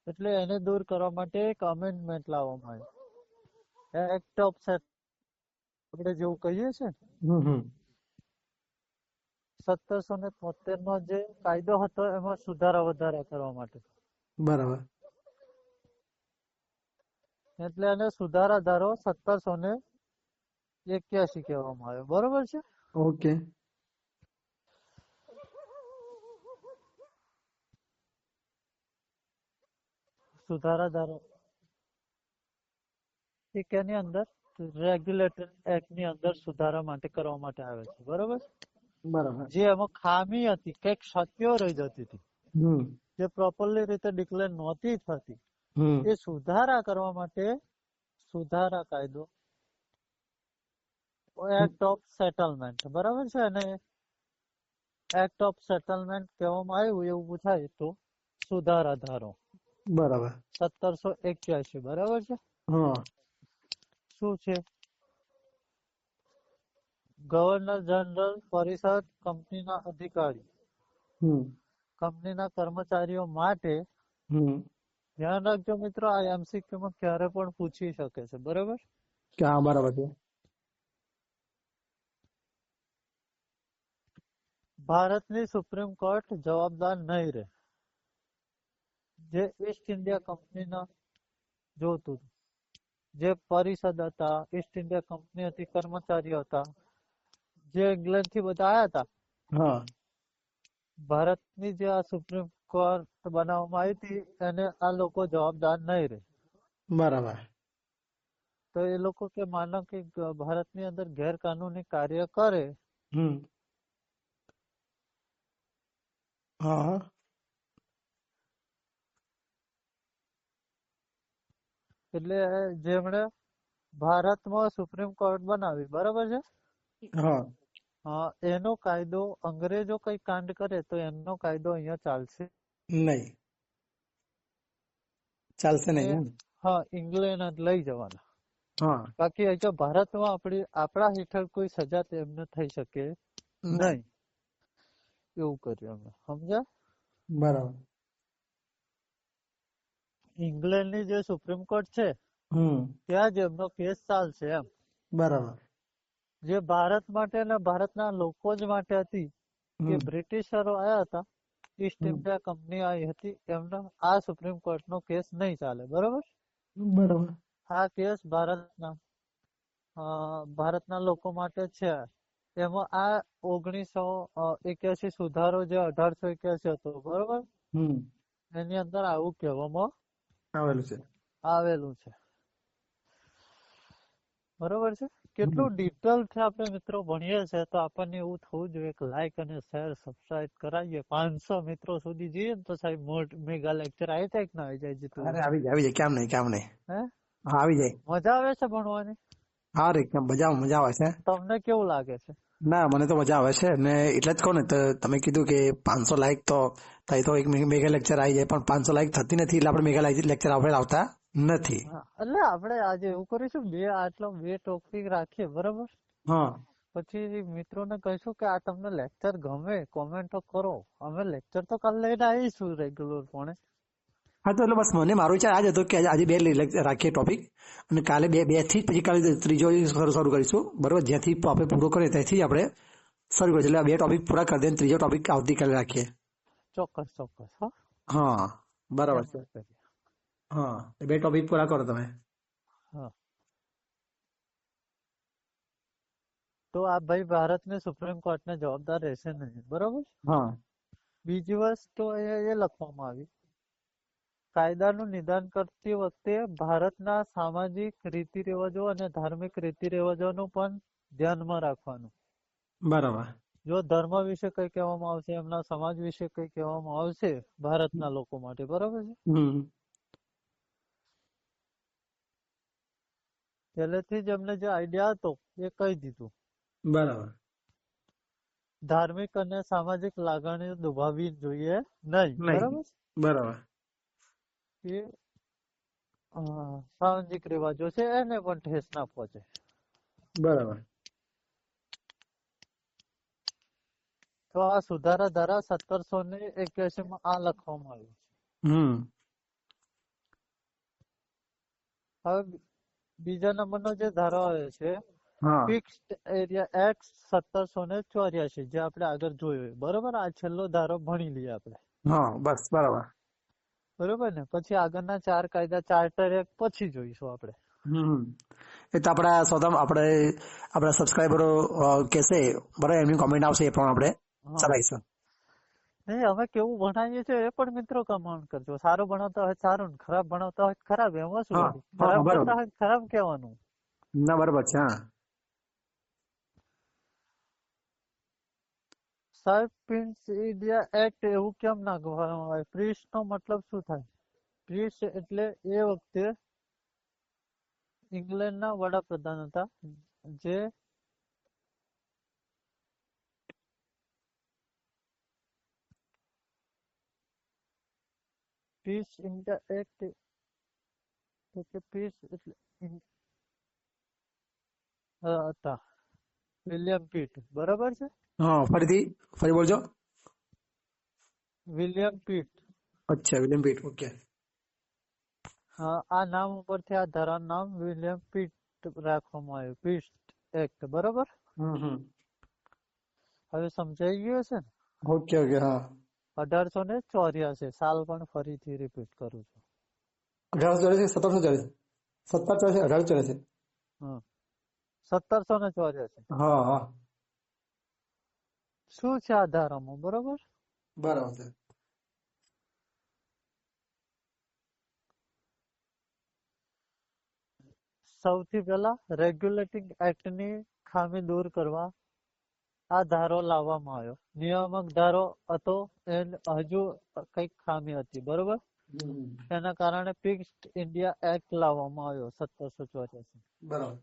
એટલે એને દૂર કરવા માટે એક અમેન્ડમેન્ટ લાવવામાં આવી, એક્ટ ઓફ આપણે જેવું કહીએ છે 1773 નો જે કાયદો હતો એમાં સુધારા વધારા કરવા માટે, બરાબર. એટલે એને સુધારા ધારો 1781 કહેવામાં આવ્યો, બરોબર છે. ઓકે. સુધારા ધારો એની અંદર રેગ્યુલેટર એક્ટ ની અંદર સુધારા માટે કરવા માટે આવે છે, બરોબર. બરાબર. જે એમાં ખામી હતી, કઈક ક્ષતિઓ રહી જતી હતી, જે પ્રોપરલી રીતે ડિક્લેર નહોતી થતી, એ સુધારા કરવા માટે સુધારા કાયદો એક્ટ ઓફ સેટલમેન્ટ, બરાબર છે. અને એક્ટ ઓફ સેટલમેન્ટ કહેવામાં આવ્યું એવું પૂછાય તો સુધારા ધારો, બરાબર. 1781, બરાબર છે. શું છે? ગવર્નર જનરલ, પરિષદ, કંપનીના અધિકારી, કંપનીના કર્મચારીઓ માટે, ધ્યાન રાખજો મિત્રો, આ એમસીક્યુ માં ક્યારે પણ પૂછી શકે છે, બરાબર. બરાબર છે. ભારતની સુપ્રીમ કોર્ટ જવાબદાર નહીં રહે. જે ઈસ્ટ ઇન્ડિયા કંપનીના જોતું, જે પરિષદ હતા, ઈસ્ટ ઇન્ડિયા કંપની હતી, કર્મચારીઓ હતા, જે ઇંગ્લેન્ડ થી બધા આવ્યા હતા, ભારતની જે આ સુપ્રીમ કોર્ટ બનાવવામાં આવી હતી એને આ લોકો જવાબદાર નહીં રહે. બરાબર. તો એ લોકો કે માનો કે ભારતની અંદર ગેરકાનૂની કાર્ય કરે, એટલે જેમણે ભારતમાં સુપ્રીમ કોર્ટ બનાવી, બરાબર છે, એનો કાયદો અંગ્રેજો કઈ કાંડ કરે તો એનો કાયદો અહીંયા ચાલશે નહીં. ચાલશે નહીં. હા, ઇંગ્લેન્ડ લઈ જવાના. બાકી અહીંયા ભારતમાં આપણા હેઠળ કોઈ સજા તેમને થઈ શકે નહીં, એવું કર્યું અમે, સમજ્યા? બરાબર. ઇંગ્લેન્ડ ની જે સુપ્રીમ કોર્ટ છે ત્યાં જ એમનો કેસ ચાલશે એમ. બરાબર. જે ભારત માટે ને ભારતના લોકો જ માટે હતી, કે બ્રિટિશરો આવ્યા હતા, ઈસ્ટ ઇન્ડિયા કંપની આવી હતી, એમનો આ સુપ્રીમ કોર્ટ નો કેસ નહીં ચાલે, બરોબર. બરાબર. આ કેસ ભારતના લોકો માટે છે. એમાં આ 1981 સુધારો જે 1881 હતો, બરોબર, એની અંદર આવું કહેવામાં આવેલું છે, બરોબર છે. કેટલું ડિટેલ છે આપણે મિત્રો ભણીએ છે, તો આપણને એવું થવું જોઈએ કે લાઈક અને શેર સબસ્ક્રાઇબ કરાવીએ. 500 મિત્રો સુધી જઈએ ને તો સાહેબ મેગા લેક્ચર આવી જાય કે ના આવી જાય? જીતું આવી જાય. કેમ નહીં? હે, આવી જાય. મજા આવે છે ભણવાની? હા રે, મજા આવે છે. તમને કેવું લાગે છે? ના, મને તો મજા આવે છે, ને એટલે જ કહું ને, તમે કીધું કે 500 લાઈક તો થાય તો એક મેગા લેક્ચર આવી જાય, પણ 500 લાઈક થતી નથી, એટલે આપણે મેગા લેક્ચર આપણે આવતા નથી. એટલે આપણે આજે એવું કરીશું, બે ટોપિક રાખીએ, બરાબર. પછી મિત્રોને કહીશું કે આ તમને લેક્ચર ગમે, કોમેન્ટો કરો. અમે લેક્ચર તો કાલે લઈને આવીશું રેગ્યુલર પણ. હા, તો એટલે બસ મને મારો વિચાર આજ હતો કે આજે 2 રાખીએ ટોપિક, અને કાલે 2 થી પછી કાલે ત્રીજો શરૂ કરીશું, બરોબર. જ્યાંથી આપણે પૂરો કરીએ ત્યાંથી જ આપણે શરૂ કરીશું. એટલે 2 ટોપિક પૂરા કરી દે, ત્રીજો ટોપિક આવતીકાલે રાખીએ. ચોક્કસ. હા, બરાબર છે. 2 ટોપિક પૂરા કરો તમે. તો આ ભાઈ ભારતની સુપ્રીમ કોર્ટને જવાબદાર રહેશે નહીં, બરોબર. બીજી વસ્તુ એ લખવામાં આવી, કાયદાનું નિદાન કરતી વખતે ભારતના સામાજિક રીતિ રિવાજો અને ધાર્મિક રીતિ રિવાજોનું પણ ધ્યાનમાં રાખવાનું. બરાબર. જો ધર્મ વિશે કઈ કહેવામાં આવશે, એમના સમાજ વિશે કઈ કહેવામાં આવશે ભારતના લોકો માટે, બરોબર છે, પહેલેથી જ એમને જે આઈડિયા હતો એ કહી દીધું. બરાબર. ધાર્મિક અને સામાજિક લાગણીઓ દુભાવવી જોઈએ નહીં, બરાબર. બરાબર. સામાજિક રિવાજો છે એને પણ ઠેસ ના પહોંચે. બરાબર. તો આ સુધારા ધારા 1781 માં આ લખવામાં આવ્યું છે. હવે બીજા નંબરનો જે ધારો આવે છે ફિક્સ્ડ એરિયા એક્ટ 1784 જે આપણે આગળ જોયું બરોબર. આ છેલ્લો ધારો ભણી લઈએ આપણે. બસ બરાબર. બરોબર ને. પછી આગળના 4 કાયદા ચાર્ટર એક્ટ પછી જોઈશું આપણે. એ તો આપણા સબસ્ક્રાઈબરો કહેશે બરાબર, એમની કોમેન્ટ આવશે એ પણ આપણે ચલાવીશું. નહીં અમે કેવું ભણાવીએ છીએ એ પણ મિત્રો કમેન્ટ કરજો. સારું ભણાવતા હોય સારું, ખરાબ ભણાવતા હોય ખરાબ. એમાં શું ખરાબ કરતા હોય ખરાબ કહેવાનું. ના બરાબર છે. સાહેબ પ્રિન્સ ઇન્ડિયા એક્ટ એવું કેમ ના કહેવામાં આવે? પ્રિન્સ નો મતલબ શું થાય? પ્રિન્સ એટલે એ વખતે ઇંગ્લેન્ડના વડાપ્રધાન હતા જે પીસ ઇન્ડિયા એક્ટ એટલે પીસ એટલે હતા વિલિયમ પીટ. બરાબર છે. ફરી બોલજો. William Pitt. અચ્છા, વિલિયમ પીટ. ઓકે. આ નામ ઉપરથી આ ધારાનું નામ વિલિયમ પીટ રાખવામાં આવ્યું. Peace act. બરાબર. હવે સમજાઈ ગયું છે ને? Okay okay. 1884 સાલ પણ ફરીથી રિપીટ કરું છું. 1884, 1784, 1784. શું છે આ ધારામાં? બરોબર. બરાબર છે. સૌથી પહેલા રેગ્યુલેટિંગ એક્ટ ની ખામી દૂર કરવા આ ધારો લાવવામાં આવ્યો. નિયામક ધારો હતો હજુ કઈક ખામી હતી. બરોબર. એના કારણે ફિક્સ્ડ ઇન્ડિયા એક્ટ લાવવામાં આવ્યો 1784. બરાબર.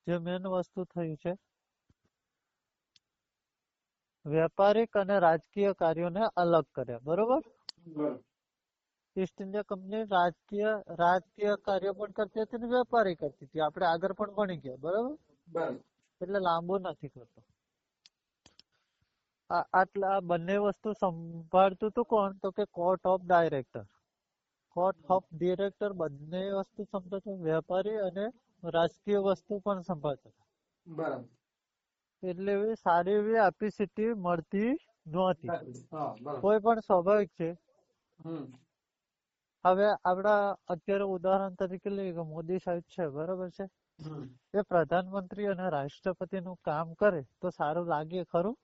જે મેન વસ્તુ થયું છે વ્યાપારિક અને રાજકીય કાર્યોને અલગ કર્યા. બરોબર. ઈસ્ટ ઇન્ડિયા કંપની રાજકીય કાર્યો પણ કરતી હતી ને વેપારી કરતી હતી. આપણે આગળ પણ ભણી ગયા. બરોબર. એટલે લાંબુ નથી કરતો. આટલા બંને વસ્તુ સંભાળતું હતું કોણ? તો કે court of director. Court of director બંને વસ્તુ સંભાળતો, વેપારી અને રાજકીય વસ્તુ પણ સંભાળતો. બરાબર. એટલે એવી સારી એવી એપ્રિસિટી મળતી નહોતી. કોઈ પણ સ્વાભાવિક છે. હવે આપડા અત્યારે ઉદાહરણ તરીકે લઈએ કે મોદી સાહેબ છે. બરોબર છે. એ પ્રધાનમંત્રી અને રાષ્ટ્રપતિ નું કામ કરે તો સારું લાગે ખરું?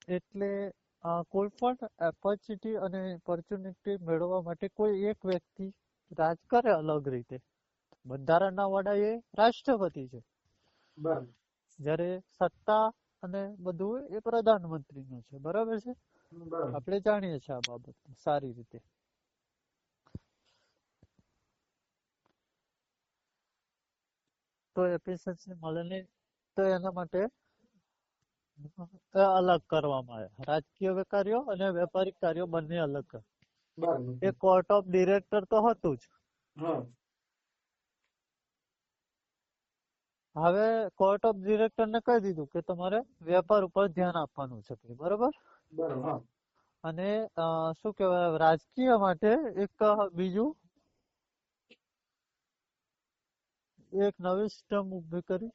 એટલે કોઈ પણ ઓપોર્ચ્યુનિટી અને ઓપોર્ચ્યુનિટી મેળવવા માટે કોઈ એક વ્યક્તિ રાજ કરે અલગ રીતે. બંધારણના વડા એ રાષ્ટ્રપતિ છે. જયારે સત્તા અને બધું એ પ્રધાનમંત્રી નું છે. બરાબર છે. આપણે જાણીએ છીએ આ બાબત સારી રીતે. તો એફિશિયન્સી મળે નહીં તો એના માટે અલગ કરવામાં આવ્યા. રાજકીય કાર્યો અને વેપારિક કાર્યો બંને અલગ. એ કોર્ટ ઓફ ડિરેક્ટર તો હતું જ. હવે કોર્ટ ઓફ ડિરેક્ટર ને કહી દીધું કે તમારે વેપાર ઉપર ધ્યાન આપવાનું છે. બરોબર. અને શું કેવાય રાજકીય માટે એક બીજું એક નવી સિસ્ટમ ઉભી કરી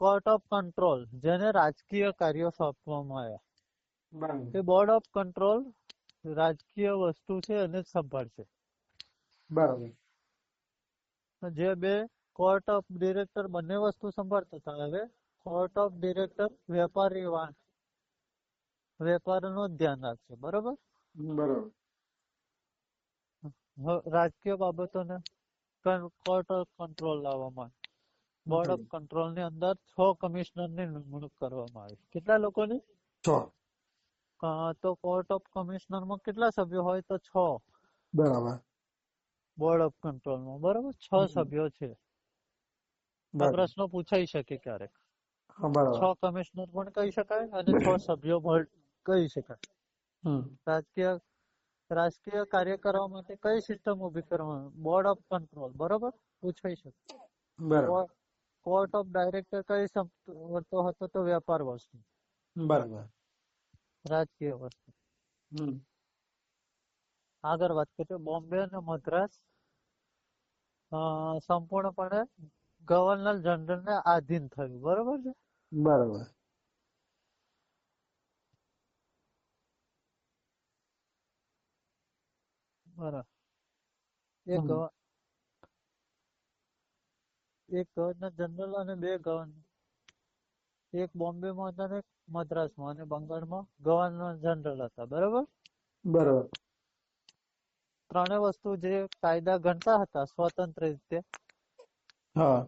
કોર્ટ ઓફ કંટ્રોલ, જેને રાજકીય કાર્યો સોંપવામાં આવ્યા. એ બોર્ડ ઓફ કંટ્રોલ રાજકીય વસ્તુ છે એને સંભાળશે. બરાબર. જે બે કોર્ટ ઓફ ડિરેક્ટર બંને વસ્તુ સંભાળતા હતા. હવે કોર્ટ ઓફ ડિરેક્ટર વેપારનું ધ્યાન રાખશે. બરોબર. રાજકીય બાબતોને કોર્ટ ઓફ કંટ્રોલ લાવવામાં આવે. બોર્ડ ઓફ કંટ્રોલ ની અંદર 6 કમિશનર ની નિમણૂક કરવામાં આવી. કેટલા લોકોની? 6. તો કોર્ટ ઓફ કમિશનર માં કેટલા સભ્યો હોય? તો 6. બરાબર. બોર્ડ ઓફ કંટ્રોલ માં બરાબર 6 સભ્યો છે. આ પ્રશ્નો પૂછાઈ શકે ક્યારેક. 6 કમિશનર પણ કહી શકાય અને 6 સભ્યો પણ કહી શકાય. હમ રાજકીય કાર્ય કરવા માટે કઈ સિસ્ટમ ઉભી કરવાની? બોર્ડ ઓફ કંટ્રોલ, બરોબર, પૂછાઈ શકે. બરાબર કોર્ટ ઓફ ડાયરેક્ટર કઈ સંપતો હતો? તો વેપાર વસ્તુ, બરાબર રાજકીય વસ્તુ. હમ આગળ વાત કરીએ. બોમ્બે અને મદ્રાસ સંપૂર્ણપણે ગવર્નર જનરલ ને આધીન થયું, બરોબર છે. બરાબર બરાબર. હમ એક ગવર્નર જનરલ અને બે ગવર્નર, એક બોમ્બેમાં હતા અને એક મદ્રાસમાં, અને બંગાળમાં ગવર્નર જનરલ હતા, બરોબર. બરાબર ત્રણેય વસ્તુ જે કાયદા ગણતા હતા સ્વતંત્ર રીતે. હા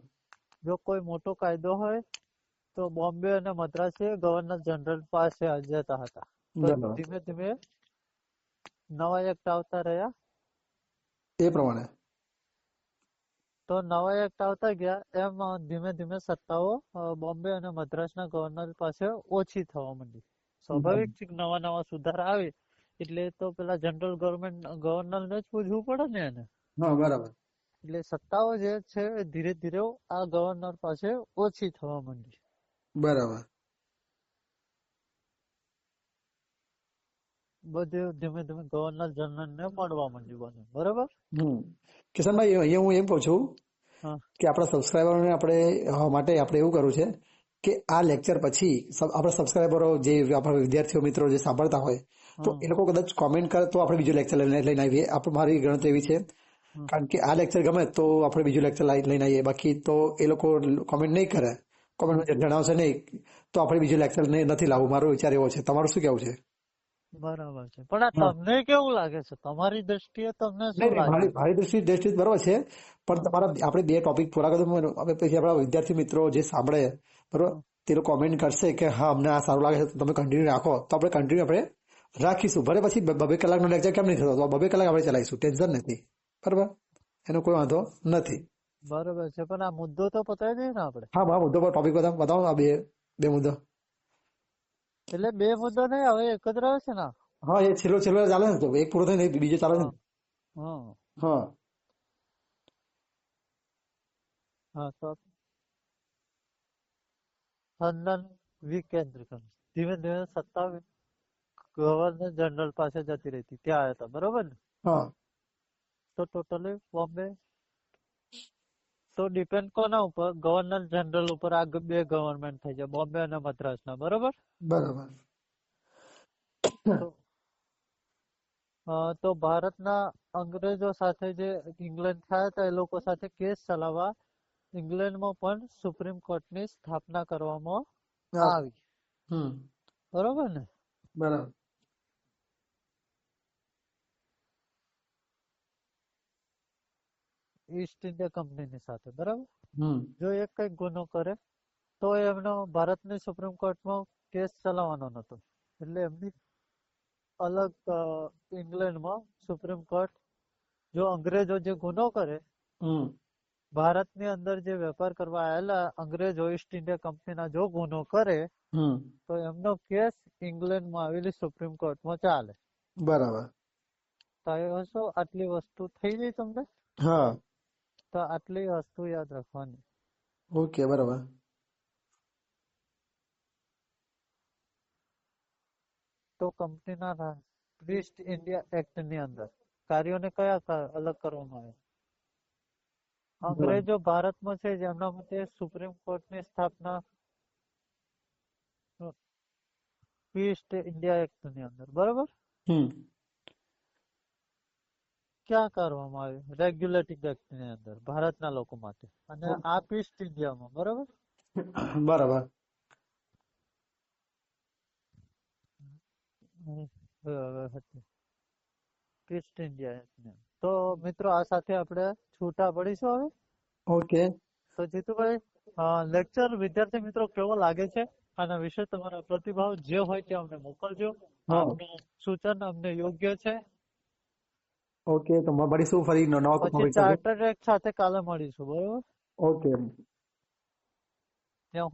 જો કોઈ મોટો કાયદો હોય તો બોમ્બે અને મદ્રાસે ગવર્નર જનરલ પાસે જતા હતા. તો બરાબર ધીમે ધીમે નવા એક્ટ આવતા રહ્યા. એ પ્રમાણે તો નવા એક્ટ આવતા ગયા એમ ધીમે ધીમે સત્તાઓ બોમ્બે અને મદ્રાસના ગવર્નર પાસે ઓછી થવા માંડી. સ્વાભાવિક છે કે નવા નવા સુધારા આવે એટલે તો પેલા જનરલ ગવર્નર ને જ પૂછવું પડે ને એને. હા બરાબર એટલે સત્તાઓ જે છે એ ધીરે ધીરે આ ગવર્નર પાસે ઓછી થવા માંડી. બરાબર બધું ધીમે ધીમે ગવર્નર જનરલ ને મળવા માંડ્યું બને, બરોબર. કિશનભાઈ અહીંયા હું એમ કહું છું હા કે આપણા સબસ્ક્રાઈબરોને આપણે માટે આપણે એવું કરવું છે કે આ લેક્ચર પછી આપણા સબસ્ક્રાઈબરો જે આપણા વિદ્યાર્થીઓ મિત્રો જે સાંભળતા હોય તો એ લોકો કદાચ કોમેન્ટ કરે તો આપણે બીજું લેક્ચર લઈને આવીએ. મારી ગણતરી એવી છે કારણ કે આ લેક્ચર ગમે તો આપણે બીજું લેક્ચર લઈને આવીએ. બાકી તો એ લોકો કોમેન્ટ નહીં કરે, કોમેન્ટ જણાવશે નહીં તો આપણે બીજું લેક્ચર નથી લાવવું. મારો વિચાર એવો છે. તમારું શું કેવું છે? બરાબર છે. પણ આ તમને કેવું લાગે છે? તમારી દ્રષ્ટિએ તમને શું લાગે? મારી દ્રષ્ટિએ બરોબર છે, પણ તમારા આપણે બે ટોપિક પૂરા કરી હવે પછી આપણા વિદ્યાર્થી મિત્રો જે સાંભળે બરોબર તે લોકો કોમેન્ટ કરશે કે હા અમને આ સારું લાગે છે તમે કન્ટિન્યુ રાખો તો આપણે કન્ટિન્યુ આપણે રાખીશું. ભલે પછી 2 કલાકનો લેક્ચર કેમ નહીં થતો? તો 2 કલાક આપણે ચલાવીશું, ટેન્શન નથી. બરાબર, એનો કોઈ વાંધો નથી. બરોબર છે. પણ આ મુદ્દો તો પતાવી દઈએ ને આપણે. હા મુદ્દો પર ટોપિક બતાવો આ બે મુદ્દો. એટલે બે મુદ્દો નહીં, હવે એક જ રહ્યો છે ને. હા એ છેલ્લો ચાલે ને, તો એક પૂરો થાય ને બીજો ચાલે ને. હા તો સદન વિકેન્દ્રીકરણ. ધીમે ધીમે સત્તા ગવર્નર જનરલ પાસે જતી રહી ત્યાં આવ્યા હતા, બરોબર ને. હા તો ટોટલી બોમ્બે તો ડિપેન્ડ કોના ઉપર? ગવર્નર જનરલ ઉપર આ બે ગવર્નમેન્ટ થઈ જાય, બોમ્બે અને મદ્રાસના, બરોબર. બરાબર તો ભારતના અંગ્રેજો સાથે જે ઇંગ્લેન્ડ થયા હતા એ લોકો સાથે કેસ ચલાવવા ઇંગ્લેન્ડમાં પણ સુપ્રીમ કોર્ટની સ્થાપના કરવામાં આવી, બરોબર ને. બરાબર ઈસ્ટ ઇન્ડિયા કંપનીની સાથે, બરાબર. જો એક કઈક ગુનો કરે તો એમનો ભારતની સુપ્રીમ કોર્ટમાં કેસ ચલાવવાનો નતો, એટલે એમની અલગ ઇંગ્લેન્ડમાં સુપ્રીમ કોર્ટ જો અંગ્રેજો જે ગુનો કરે ભારતની અંદર જે વેપાર કરવા આવેલા અંગ્રેજો ઈસ્ટ ઇન્ડિયા કંપનીના જો ગુનો કરે તો એમનો કેસ ઇંગ્લેન્ડમાં આવેલી સુપ્રીમ કોર્ટમાં ચાલે. બરાબર તો આટલી વસ્તુ થઈ ગઈ તમને. હા તો આટલી વસ્તુ યાદ રાખવાની. ઓકે બરાબર. તો કંપનીના ઈસ્ટ ઇન્ડિયા એક્ટ ની અંદર કાર્યોને કયા અલગ કરવામાં આવે? અંગ્રેજો ભારતમાં છે જેમના માટે સુપ્રીમ કોર્ટની સ્થાપના ઈસ્ટ ઇન્ડિયા એક્ટ ની અંદર, બરોબર. ક્યાં કરવામાં આવ્યું? રેગ્યુલેટિંગ એક્ટ ની અંદર ભારતના લોકો માટે, અને આ ઈસ્ટ ઇન્ડિયામાં, બરોબર. બરાબર ઈસ્ટ ઇન્ડિયા. તો મિત્રો આ સાથે આપણે છૂટા પડીશું હવે. ઓકે તો જીતુભાઈ લેક્ચર વિદ્યાર્થી મિત્રો કેવો લાગે છે આના વિશે તમારા પ્રતિભાવ જે હોય તે અમને મોકલજો. આપનું સૂચન અમને યોગ્ય છે. ઓકે તો મળીશું ફરી નવા પછી ચાર્ટર એક્ટ સાથે કાલે મળીશું, બરોબર. ઓકે. ત્યાં